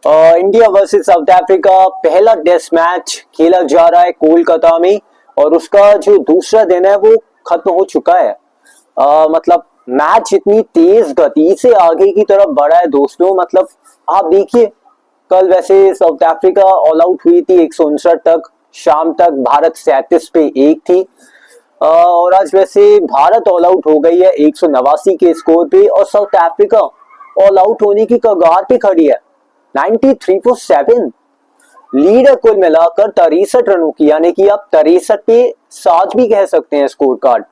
India versus South Africa पहला test match खेला जा रहा है कोलकाता में और उसका जो दूसरा दिन है वो खत्म हो चुका है। मतलब मैच इतनी तेज गति से आगे की तरफ बढ़ा है दोस्तों। मतलब आप देखिए, कल वैसे साउथ अफ्रीका ऑल आउट हुई थी 159 तक, शाम तक भारत 37 पे 1 थी। और आज वैसे भारत ऑल आउट हो गई है 189 के स्कोर पे और साउथ अफ्रीका ऑल आउट होने की कगार पे खड़ी है। 93 फॉर 7 लीड है कुल मिलाकर 63 रनों की, यानी कि आप 63 पे 7 भी कह सकते हैं स्कोर कार्ड।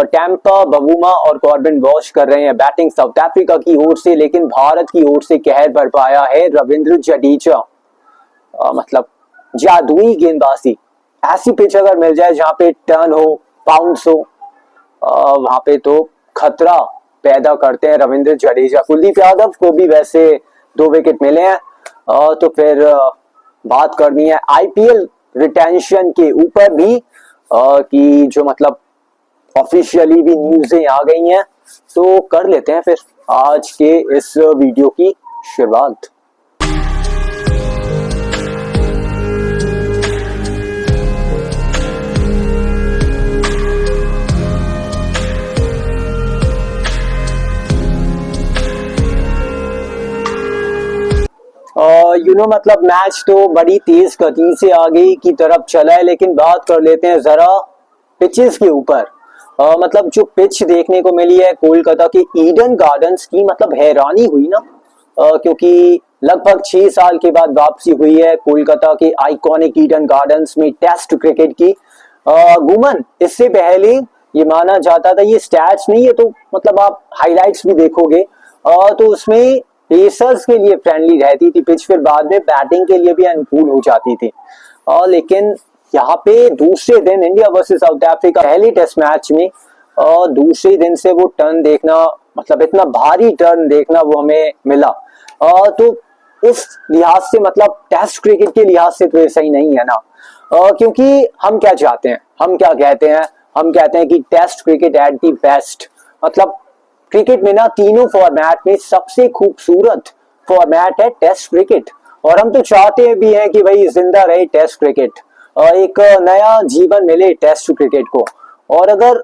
टैम्पा बवुमा और कॉर्बिन बॉश कर रहे हैं बैटिंग साउथ अफ्रीका की ओर से, लेकिन भारत की ओर से कहर बरपाया है रविंद्र जडेजा। मतलब जादुई गेंदबाजी। ऐसी पिच अगर मिल जाए जहां पे टर्न हो, बाउंस हो, वहां पे तो खतरा पैदा करते हैं रविंद्र जडेजा। कुलदीप यादव को भी वैसे 2 विकेट मिले हैं। तो फिर बात करनी है आईपीएल रिटेंशन के ऊपर भी, कि जो मतलब ऑफिशियली भी न्यूज़ें आ गई हैं। तो कर लेते हैं फिर आज के इस वीडियो की शुरुआत। मतलब मैच तो बड़ी तेज गति से आगे की तरफ चला है, लेकिन बात कर लेते हैं जरा पिचेस के ऊपर। मतलब जो पिच देखने को मिली है कोलकाता के ईडन गार्डन्स की, मतलब हैरानी हुई ना। क्योंकि लगभग 6 साल के बाद वापसी हुई है कोलकाता के आइकॉनिक ईडन गार्डन्स में टेस्ट क्रिकेट की। गुमन इससे पहले ये माना जाता था, ये स्टैट्स नहीं है तो मतलब आप हाइलाइट्स भी देखोगे तो उसमें पेसर्स के लिए फ्रेंडली रहती थी पिच, फिर बाद में बैटिंग के लिए भी अनुकूल हो जाती थी। लेकिन यहाँ पे दूसरे दिन इंडिया वर्सेस साउथ अफ्रीका पहले टेस्ट मैच में दूसरे दिन से वो टर्न देखना, मतलब इतना भारी टर्न देखना वो हमें मिला। तो इस लिहाज से मतलब टेस्ट क्रिकेट के लिहाज से तो ये सही नहीं है ना। क्योंकि हम क्या चाहते हैं, हम क्या कहते हैं, हम कहते हैं कि test cricket at the best. मतलब क्रिकेट में ना तीनों फॉर्मेट में सबसे खूबसूरत फॉर्मेट है टेस्ट क्रिकेट, और हम तो चाहते भी हैं कि भाई जिंदा रहे टेस्ट क्रिकेट, एक नया जीवन मिले टेस्ट क्रिकेट को। और अगर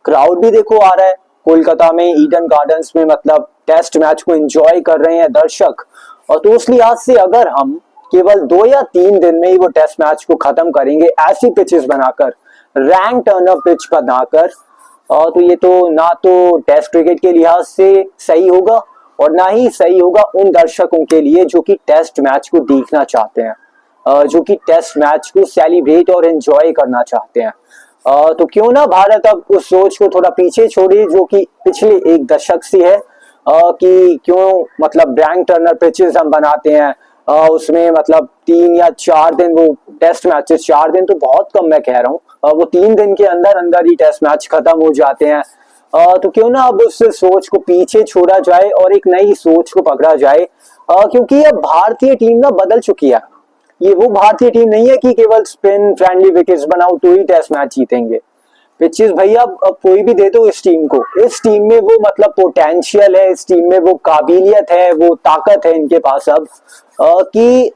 क्राउड भी देखो आ रहा है कोलकाता में ईडन गार्डन्स में, मतलब टेस्ट मैच को एंजॉय कर रहे हैं दर्शक। और तो उस लिहाज से अगर हम केवल 2 या 3 दिन में ही वो टेस्ट मैच को खत्म करेंगे ऐसी पिचेस बनाकर, रैंक टर्नअप पिच बनाकर, तो ये तो ना तो टेस्ट क्रिकेट के लिहाज से सही होगा और ना ही सही होगा उन दर्शकों के लिए जो कि टेस्ट मैच को देखना चाहते हैं, जो कि टेस्ट मैच को सेलिब्रेट और एंजॉय करना चाहते हैं। तो क्यों ना भारत अब उस सोच को थोड़ा पीछे छोड़े जो कि पिछले 1 दशक से है, कि क्यों मतलब ब्रैंक टर्नर पिचेस हम बनाते हैं, उसमें मतलब 3 या 4 दिन वो टेस्ट मैचेस, 4 दिन तो बहुत कम मैं कह रहा हूँ, वो 3 दिन के अंदर अंदर ही टेस्ट मैच खत्म हो जाते हैं। तो क्यों ना अब उस सोच को पीछे छोड़ा जाए और एक नई सोच को पकड़ा जाए, क्योंकि अब भारतीय टीम ना बदल चुकी है। ये वो भारतीय टीम नहीं है कि केवल स्पिन फ्रेंडली विकेट्स बनाओ तो ही टेस्ट मैच जीतेंगे। पिचेस भैया अब कोई भी दे दो इस टीम को, इस टीम में वो मतलब पोटेंशियल है, इस टीम में वो काबिलियत है, वो ताकत है इनके पास अब, कि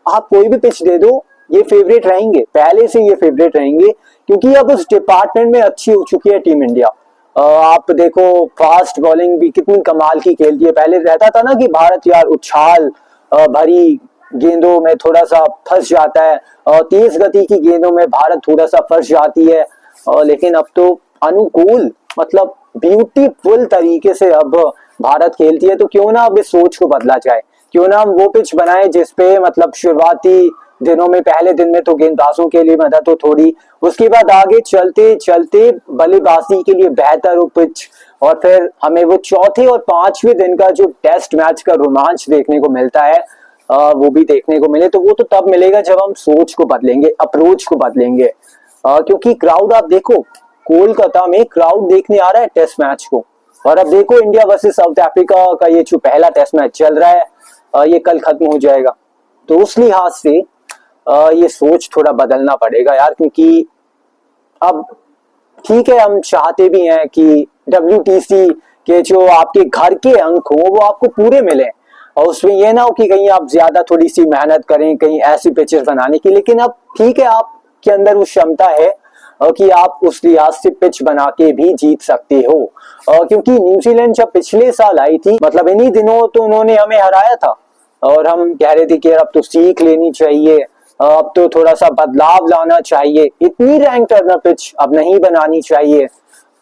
आप कोई भी पिच दे दो ये फेवरेट रहेंगे, पहले से ये फेवरेट रहेंगे, क्योंकि अब उस डिपार्टमेंट में अच्छी हो चुकी है टीम इंडिया। आप देखो फास्ट बॉलिंग भी कितनी कमाल की खेलती है। पहले रहता था ना कि भारत यार उछाल भरी गेंदों में थोड़ा सा फंस जाता है, तेज गति की गेंदों में भारत थोड़ा सा फंस जाती है, लेकिन अब तो अनुकूल मतलब ब्यूटीफुल तरीके से अब भारत खेलती है। तो क्यों ना अब इस सोच को बदला जाए, क्यों ना हम वो पिच बनाए जिसपे मतलब शुरुआती दिनों में, पहले दिन में तो गेंदबाजों के लिए मदद हो थोड़ी, उसके बाद आगे चलते चलते बल्लेबाजी के लिए बेहतर हो पिच, और फिर हमें वो चौथे और 5वें दिन का जो टेस्ट मैच का रोमांच देखने को मिलता है वो भी देखने को मिले। तो वो तो तब मिलेगा जब हम सोच को बदलेंगे, अप्रोच को बदलेंगे। क्योंकि क्राउड आप देखो, कोलकाता में क्राउड देखने आ रहा है टेस्ट मैच को, और अब देखो इंडिया वर्सेस साउथ अफ्रीका का ये जो पहला टेस्ट मैच चल रहा है ये कल खत्म हो जाएगा। तो उस लिहाज से ये सोच थोड़ा बदलना पड़ेगा यार, क्योंकि अब ठीक है हम चाहते भी हैं कि WTC के जो आपके घर के अंक हो वो आपको पूरे मिले, और उसमें ये ना हो कि कहीं आप ज्यादा थोड़ी सी मेहनत करें कहीं ऐसी पिचेस बनाने की, लेकिन अब ठीक है आपके अंदर वो क्षमता है कि आप उस लिहाज से पिच बना के भी जीत सकते हो। क्योंकि न्यूजीलैंड जब पिछले साल आई थी, मतलब इन्हीं दिनों तो उन्होंने हमें हराया था और हम कह रहे थे कि अब तो सीख लेनी चाहिए, अब तो थोड़ा सा बदलाव लाना चाहिए, इतनी रैंक टर्नर पिच अब नहीं बनानी चाहिए।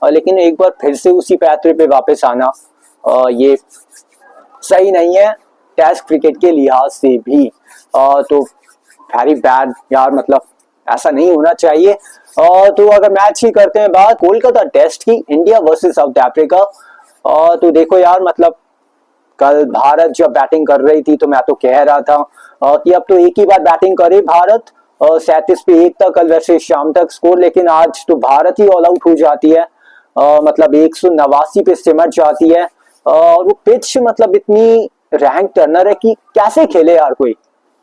लेकिन एक बार फिर से उसी पैतरे पे वापस आना ये सही नहीं है टेस्ट क्रिकेट के लिहाज से भी। तो वेरी बैड यार, मतलब ऐसा नहीं होना चाहिए। तो अगर मैच ही करते हैं बात कोलकाता टेस्ट की, इंडिया वर्सेस साउथ अफ्रीका, तो देखो यार, मतलब कल भारत जब बैटिंग कर रही थी तो मैं तो कह रहा था कि अब तो एक ही बार बैटिंग करे भारत, 37 पे 1 था कल वैसे शाम तक स्कोर, लेकिन आज तो भारत ही ऑल आउट हो जाती है, मतलब 189 पे सिमट जाती है। और वो पिच मतलब इतनी रैंक टर्नर है कि कैसे खेले यार कोई,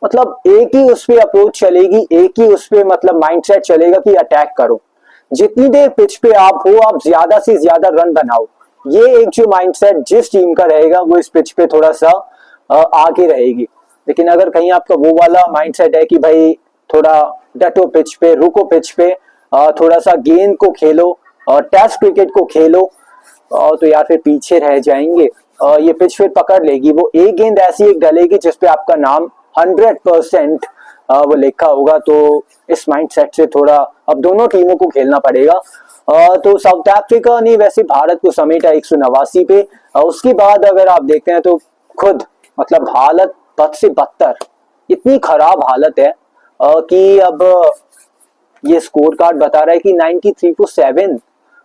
मतलब एक ही उस पे अप्रोच चलेगी, एक ही उस पे मतलब माइंडसेट चलेगा कि अटैक करो, जितनी देर पिच पे आप हो आप ज्यादा से ज्यादा रन बनाओ। ये एक जो माइंडसेट जिस टीम का रहेगा वो इस पिच पे थोड़ा सा आगे रहेगी। लेकिन अगर कहीं आपका वो वाला माइंडसेट है कि भाई थोड़ा डटो पिच पे, रुको पिच पे, थोड़ा सा गेंद को खेलो और टेस्ट क्रिकेट को खेलो, तो यार फिर पीछे रह जाएंगे। ये पिच फिर पकड़ लेगी, वो एक गेंद ऐसी एक डलेगी जिसपे आपका नाम 100% वो लिखा होगा। तो इस माइंडसेट से थोड़ा अब दोनों टीमों को खेलना पड़ेगा। तो साउथ अफ्रीका ने वैसे भारत को समेटा 189 पे। उसके बाद अगर आप देखते हैं तो खुद मतलब हालत बद से बदतर, इतनी खराब हालत है कि अब ये स्कोर कार्ड बता रहा है कि 93 को 7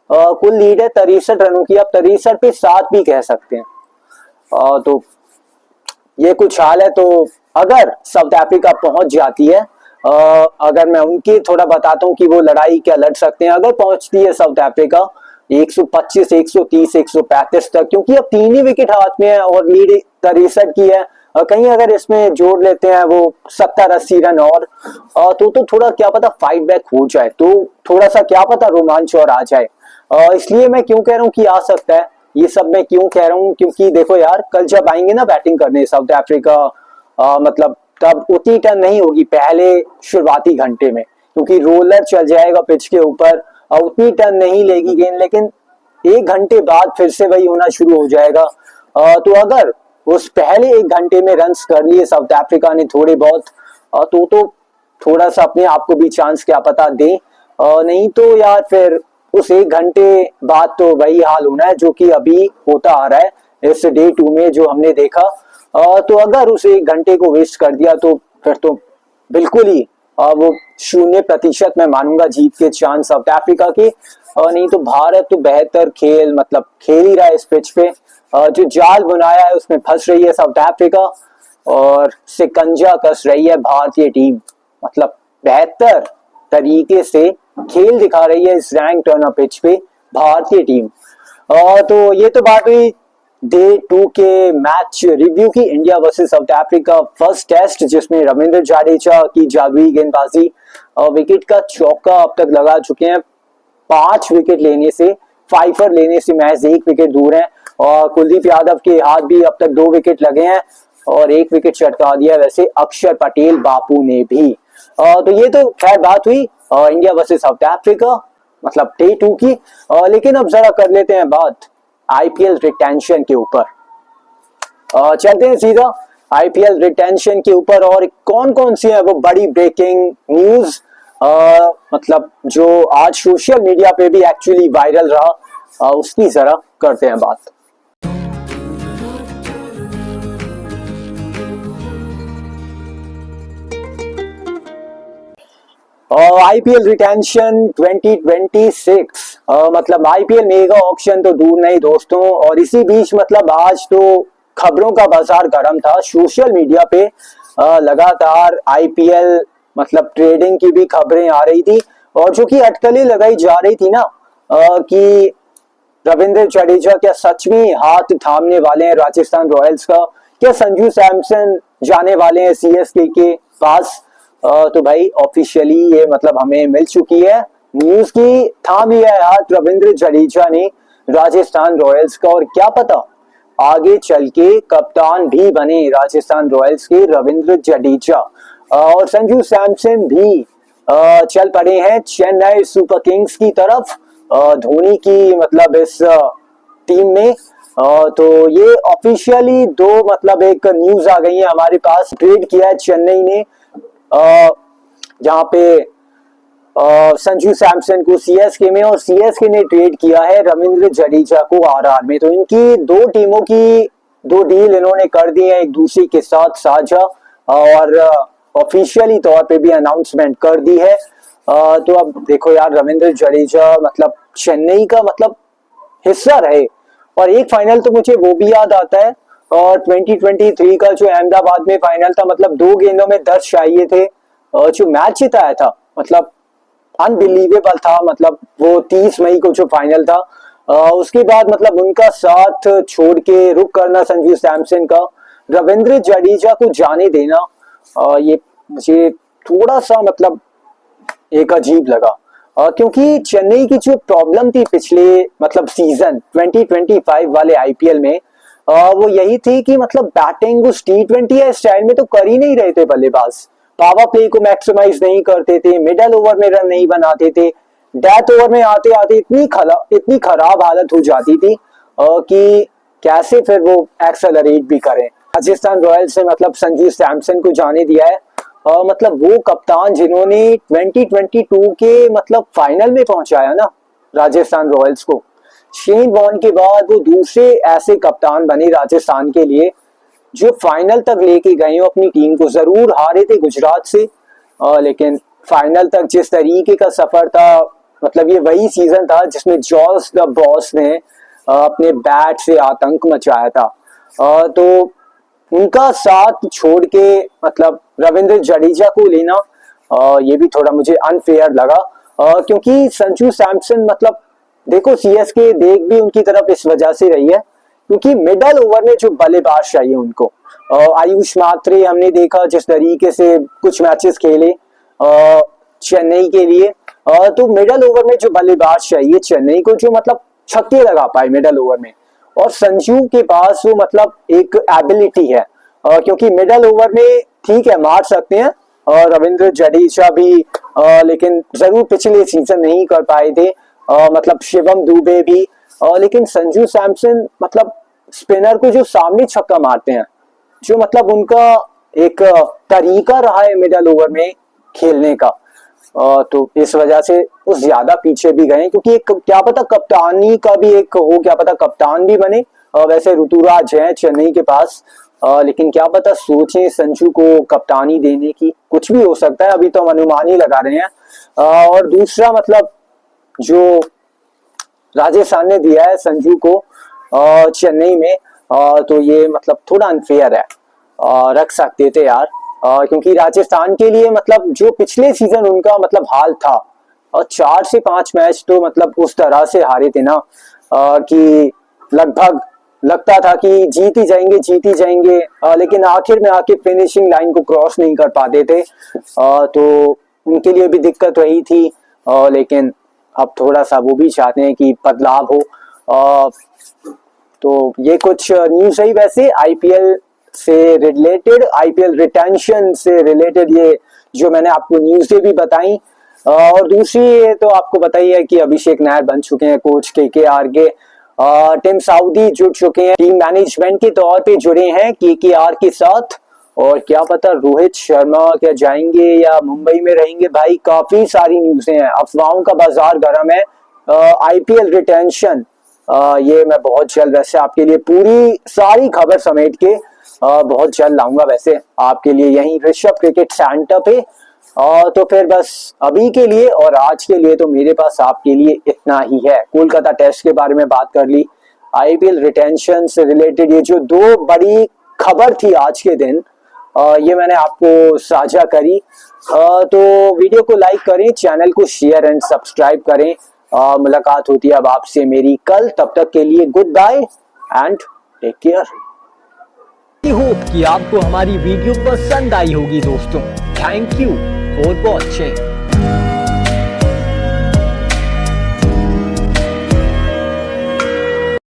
कुल लीड है 63 रनों की, आप 63 पे 7 भी कह सकते हैं। तो ये कुछ हाल है। तो अगर साउथ अफ्रीका पहुंच जाती है, अगर मैं उनकी थोड़ा बताता हूँ कि वो लड़ाई क्या लड़ सकते हैं, अगर पहुंचती है साउथ अफ्रीका 125, 130, 135 तक, क्योंकि अब 3 ही विकेट हाथ में है और लीड 63 की है, कहीं अगर इसमें जोड़ लेते हैं वो 70-80 रन और तो थोड़ा क्या पता फाइट बैक हो जाए, तो थोड़ा सा क्या पता रोमांच और आ जाए। इसलिए मैं क्यों कह रहा हूँ कि आ सकता है, ये सब मैं क्यों कह रहा हूँ, क्योंकि देखो यार कल जब आएंगे ना बैटिंग करने साउथ अफ्रीका, मतलब तब उतनी टर्न नहीं होगी पहले शुरुआती घंटे में, क्योंकि रोलर चल जाएगा पिच के ऊपर, उतनी टर्न नहीं लेगी गेंद, लेकिन 1 घंटे बाद फिर से वही होना शुरू हो जाएगा। तो अगर उस पहले 1 घंटे में रन्स कर लिए साउथ अफ्रीका ने थोड़े बहुत, तो थोड़ा सा अपने आप को भी चांस क्या पता दे, नहीं तो यार फिर उस 1 घंटे बाद तो वही हाल होना है जो कि अभी होता आ रहा है इस डे 2 में जो हमने देखा। तो अगर उस 1 घंटे को वेस्ट कर दिया तो फिर तो बिल्कुल ही वो 0% मैं मानूंगा जीत के चांस साउथ अफ्रीका के। नहीं तो भारत तो बेहतर खेल मतलब खेल ही रहा है इस पिच पे, जो जाल बनाया है उसमें फंस रही है साउथ अफ्रीका और शिकंजा कस रही है भारतीय टीम, मतलब बेहतर तरीके से खेल दिखा रही है इस रैंक टर्नर पिच पे भारतीय टीम। तो ये तो बात हुई डे 2 के मैच रिव्यू की, India versus South Africa first test, जिसमें रविंद्र जडेजा की जादुई गेंदबाजी, विकेट का चौका अब तक लगा चुके हैं, 5 विकेट लेने से, फाइफर लेने से महज 1 विकेट दूर है, और कुलदीप यादव के हाथ भी अब तक 2 विकेट लगे हैं और 1 विकेट चटका दिया वैसे अक्षर पटेल बापू ने भी। तो ये तो खैर बात हुई इंडिया वर्सेस साउथ अफ्रीका मतलब डे 2 की। लेकिन अब जरा कर लेते हैं बात आईपीएल रिटेंशन के ऊपर। चलते हैं सीधा आईपीएल रिटेंशन के ऊपर और कौन कौन सी है वो बड़ी ब्रेकिंग न्यूज, मतलब जो आज सोशल मीडिया पे भी एक्चुअली वायरल रहा, उसकी जरा करते हैं बात। आईपीएल रिटेंशन 2026, मतलब आईपीएल मेगा ऑक्शन तो दूर नहीं दोस्तों, और इसी बीच मतलब आज तो खबरों का बाजार गर्म था सोशल मीडिया पे, लगातार आईपीएल मतलब ट्रेडिंग की भी खबरें आ रही थी, और जो कि अटकलें लगाई जा रही थी ना कि रविंद्र जडेजा क्या सच में हाथ थामने वाले हैं राजस्थान रॉयल्स का, क्या संजू सैमसन जाने वाले हैं सीएसके के पास। तो भाई ऑफिशियली ये मतलब हमें मिल चुकी है न्यूज की, थाम लिया है हाथ रविंद्र जडेजा ने राजस्थान रॉयल्स का, और क्या पता आगे चल के कप्तान भी बने राजस्थान रॉयल्स के रविंद्र जडेजा। और संजू सैमसन भी चल पड़े हैं चेन्नई सुपर किंग्स की तरफ, धोनी की मतलब इस टीम में। तो ये ऑफिशियली दो मतलब एक न्यूज आ गई है हमारे पास। ट्रेड किया है चेन्नई ने जहां पे संजू सैमसन को सीएसके में, और सीएसके ने ट्रेड किया है रविंद्र जडेजा को आरआर में। तो इनकी दो टीमों की दो डील इन्होंने कर दी है एक दूसरे के साथ साझा, और ऑफिशियली तौर पे भी अनाउंसमेंट कर दी है। तो अब देखो यार, रविंद्र जडेजा मतलब चेन्नई का मतलब हिस्सा रहे। और एक फाइनल तो मुझे वो भी याद आता है, और 2023 का जो अहमदाबाद में फाइनल था, मतलब 2 गेंदों में 10 चाहिए थे, जो मैच जिताया था मतलब अनबिलीवेबल था। मतलब वो 30 मई को जो फाइनल था, उसके बाद मतलब उनका साथ छोड़ के रुक करना संजू सैमसन का, रविंद्र जडेजा को जाने देना, ये मुझे थोड़ा सा मतलब एक अजीब लगा। क्योंकि चेन्नई की जो प्रॉब्लम थी पिछले मतलब सीजन 2025 वाले आईपीएल में, वो यही थी कि मतलब बैटिंग उस T20 स्टाइल में तो कर ही नहीं रहे थे बल्लेबाज। पावर प्ले को मैक्सिमाइज नहीं करते थे, मिडल ओवर में रन नहीं बनाते थे, डेथ ओवर में आते आते इतनी खराब हालत हो जाती थी कि कैसे फिर वो एक्सेलरेट भी करें। राजस्थान रॉयल्स ने मतलब संजू सैमसन को जाने दिया है। मतलब वो कप्तान जिन्होंने 2022 के मतलब फाइनल में पहुंचाया ना राजस्थान रॉयल्स को, शेन वॉर्न के बाद वो दूसरे ऐसे कप्तान बने राजस्थान के लिए जो फाइनल तक लेके गए हो अपनी टीम को। जरूर हारे थे गुजरात से, लेकिन फाइनल तक जिस तरीके का सफर था, मतलब ये वही सीजन था जिसमें जॉस द बॉस ने अपने बैट से आतंक मचाया था। तो उनका साथ छोड़ के मतलब रविंद्र जडेजा को लेना, ये भी थोड़ा मुझे अनफेयर लगा। क्योंकि संजू सैमसन मतलब देखो, सीएसके देख भी उनकी तरफ इस वजह से रही है क्योंकि मिडल ओवर में जो बल्लेबाज चाहिए उनको, आयुष मात्रे हमने देखा जिस तरीके से कुछ मैचेस खेले चेन्नई के लिए, तो मिडल ओवर में जो बल्लेबाज चाहिए चेन्नई को, जो मतलब छक्के लगा पाए मिडल ओवर में, और संजू के पास वो मतलब एक एबिलिटी है। क्योंकि मिडल ओवर में ठीक है मार सकते हैं और रविंद्र जडेजा भी, लेकिन जरूर पिछले सीजन नहीं कर पाए थे, मतलब शिवम दुबे भी, लेकिन संजू सैमसन मतलब स्पिनर को जो सामने छक्का मारते हैं, जो मतलब उनका एक तरीका रहा है मिडल ओवर में खेलने का, तो इस वजह से वो ज्यादा पीछे भी गए। क्योंकि एक क्या पता कप्तानी का भी एक हो, क्या पता कप्तान भी बने। वैसे ऋतुराज है चेन्नई के पास, लेकिन क्या पता सोचें संजू को कप्तानी देने की, कुछ भी हो सकता है, अभी तो हम अनुमान ही लगा रहे हैं। और दूसरा मतलब जो राजस्थान ने दिया है संजू को चेन्नई में, तो ये मतलब थोड़ा अनफेयर है, रख सकते थे यार। क्योंकि राजस्थान के लिए मतलब जो पिछले सीजन उनका मतलब हाल था, और 4 से 5 मैच तो मतलब उस तरह से हारे थे ना, कि लगभग लगता था कि जीत ही जाएंगे, लेकिन आखिर में आके फिनिशिंग लाइन को क्रॉस नहीं कर पाते थे। तो उनके लिए भी दिक्कत रही थी, लेकिन अब थोड़ा सा वो भी चाहते हैं कि बदलाव हो। तो ये कुछ न्यूज है वैसे आईपीएल से रिलेटेड, आईपीएल रिटेंशन से रिलेटेड, ये जो मैंने आपको न्यूज़ें भी बताई। और दूसरी तो आपको बताई है कि अभिषेक नायर बन चुके हैं कोच केकेआर के। टिम साउदी जुड़ चुके हैं, टीम मैनेजमेंट के तौर पे जुड़े हैं केकेआर के साथ। और क्या पता रोहित शर्मा क्या जाएंगे या मुंबई में रहेंगे, भाई काफी सारी न्यूज़ें हैं, अफवाहों का बाजार गर्म है। आईपीएल रिटेंशन, ये मैं बहुत जल्द वैसे आपके लिए पूरी सारी खबर समेट के बहुत जल्द लाऊंगा वैसे आपके लिए यहीं ऋषभ क्रिकेट सेंटर पे। तो फिर बस अभी के लिए और आज के लिए तो मेरे पास आपके लिए इतना ही है। कोलकाता टेस्ट के बारे में बात कर ली, आईपीएल रिटेंशन से रिलेटेड ये जो दो बड़ी खबर थी आज के दिन, ये मैंने आपको साझा करी। तो वीडियो को लाइक करें, चैनल को शेयर एंड सब्सक्राइब करें। मुलाकात होती है अब आपसे मेरी कल, तब तक के लिए good bye and take care. Hope कि आपको हमारी वीडियो पसंद आई होगी दोस्तों। Thank you for watching.